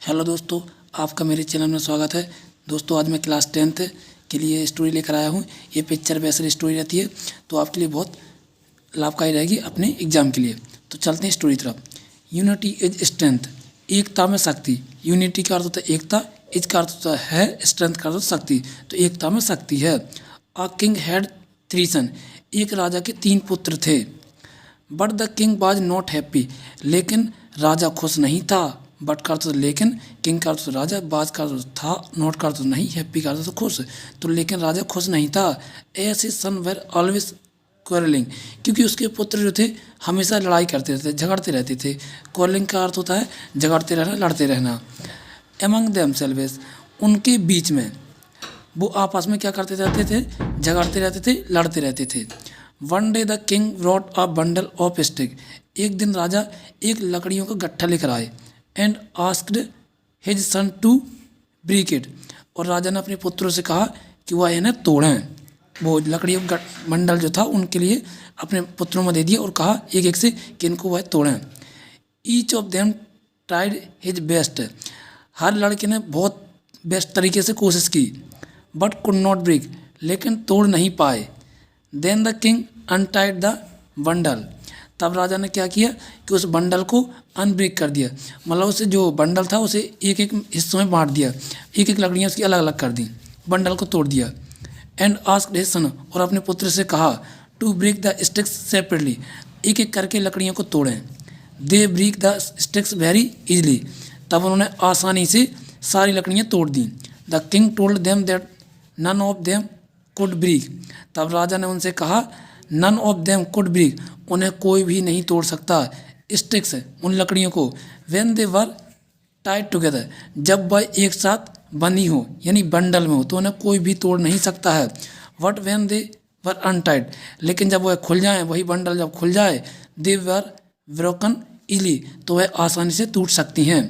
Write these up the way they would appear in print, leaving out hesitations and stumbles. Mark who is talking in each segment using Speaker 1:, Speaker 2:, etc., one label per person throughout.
Speaker 1: Hello दोस्तों, आपका मेरे चैनल में स्वागत है। दोस्तों, आज मैं क्लास 10th के लिए स्टोरी लेकर आया हूँ। ये पिक्चर बेस्ड स्टोरी रहती है, तो आपके लिए बहुत लाभकारी रहेगी अपने एग्जाम के लिए। तो चलते हैं स्टोरी तरफ। यूनिटी इज स्ट्रेंथ, एकता में शक्ति। यूनिटी का अर्थ होता है एकता, इज का अर्थ होता है स्ट्रेंथ का अर्थ होता है शक्ति, तो एकता में शक्ति है। अ किंग हैड 3 सन, एक राजा के 3 पुत्र थे। But the king was not happy, लेकिन राजा खुश नहीं था। बट का अर्थ लेकिन, किंग का अर्थ राजा, बाज का अर्थ था, नॉट का अर्थ नहीं, हैप्पी का अर्थ खुश। तो लेकिन राजा खुश नहीं था। As his son were always quarrelling, क्योंकि उसके पुत्र जो थे हमेशा लड़ाई करते थे, झगड़ते रहते थे। क्वारलिंग का अर्थ होता है झगड़ते रहना, लड़ते रहना। एमंग देमसेल्वेज, उनके बीच में, वो आपस में क्या करते रहते थे, झगड़ते रहते थे, लड़ते रहते थे। One day the king brought a bundle of stick, एक दिन राजा एक लकड़ियों का गट्ठा लेकर आए। And asked his son to break it, और राजा ने अपने पुत्रों से कहा कि वह इन्हें तोड़ें। वो लकड़ियों का बंडल जो था उनके लिए अपने पुत्रों में दे दिया और कहा एक एक से कि इनको वह तोड़ें। Each of them tried his best, हर लड़के ने बहुत बेस्ट तरीके से कोशिश की। बट कुड नॉट ब्रेक, लेकिन तोड़ नहीं पाए। Then the king untied the bundle, तब राजा ने क्या किया कि उस बंडल को अनब्रेक कर दिया। मतलब उसे जो बंडल था उसे एक एक हिस्सों में बांट दिया, एक एक लकड़ियाँ उसकी अलग अलग कर दी, बंडल को तोड़ दिया। एंड आस्क्ड हिज सन, और अपने पुत्र से कहा to break the sticks separately, एक एक करके लकड़ियों को तोड़ें। They break the sticks very easily, तब उन्होंने आसानी से सारी लकड़ियाँ तोड़ दी। The king told them that none of them could break, तब राजा ने उनसे कहा none of them could break, उन्हें कोई भी नहीं तोड़ सकता। स्टिक्स, उन लकड़ियों को, when they were tied together, जब वह एक साथ बंधी हो यानी बंडल में हो तो उन्हें कोई भी तोड़ नहीं सकता है। What when they were untied, लेकिन जब वह खुल जाए, वही बंडल जब खुल जाए, दे वर ब्रोकन इली, तो वह आसानी से टूट सकती हैं।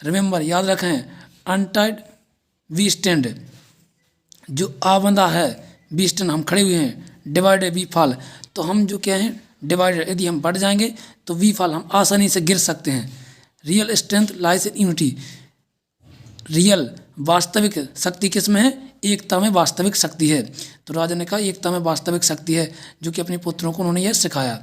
Speaker 1: रिमेंबर, याद रखें, अनटाइड वी स्टैंड, जो आबंधा है, वी स्टैंड हम खड़े हुए हैं, डिवाइडेड वी फॉल, तो हम जो क्या हैं डिवाइडेड, यदि हम बढ़ जाएंगे तो वी फॉल, हम आसानी से गिर सकते हैं। Real strength lies in unity, real वास्तविक शक्ति किस में है, एकता में वास्तविक शक्ति है। तो राजा ने कहा एकता में वास्तविक शक्ति है, जो कि अपने पुत्रों को उन्होंने यह सिखाया।